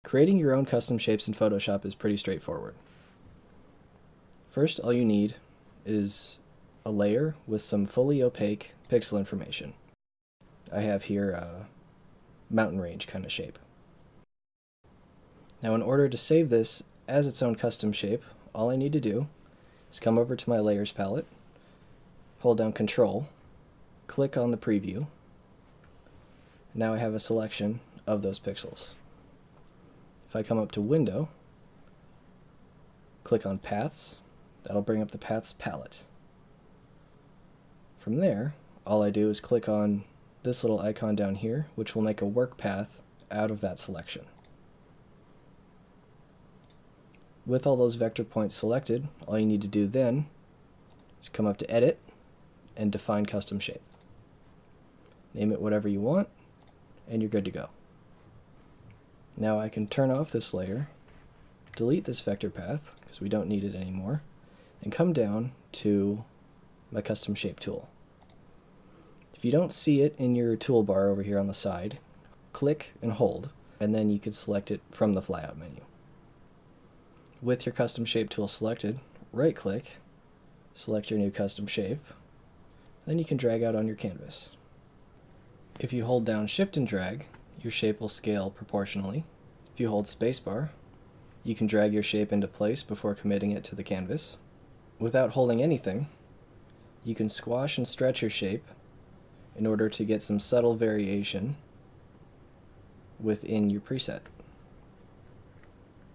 Creating your own custom shapes in Photoshop is pretty straightforward. First, all you need is a layer with some fully opaque pixel information. I have here a mountain range kind of shape. Now in order to save this as its own custom shape, all I need to do is come over to my Layers palette, hold down Control, click on the preview. Now I have a selection of those pixels. If I come up to Window, click on Paths, that'll bring up the Paths palette. From there, all I do is click on this little icon down here, which will make a work path out of that selection. With all those vector points selected, all you need to do then is come up to Edit and Define Custom Shape. Name it whatever you want, and you're good to go. Now I can turn off this layer, delete this vector path, because we don't need it anymore, and come down to my Custom Shape tool. If you don't see it in your toolbar over here on the side, click and hold, and then you can select it from the flyout menu. With your Custom Shape tool selected, right-click, select your new custom shape, then you can drag out on your canvas. If you hold down Shift and drag, your shape will scale proportionally. If you hold spacebar, you can drag your shape into place before committing it to the canvas. Without holding anything, you can squash and stretch your shape in order to get some subtle variation within your preset.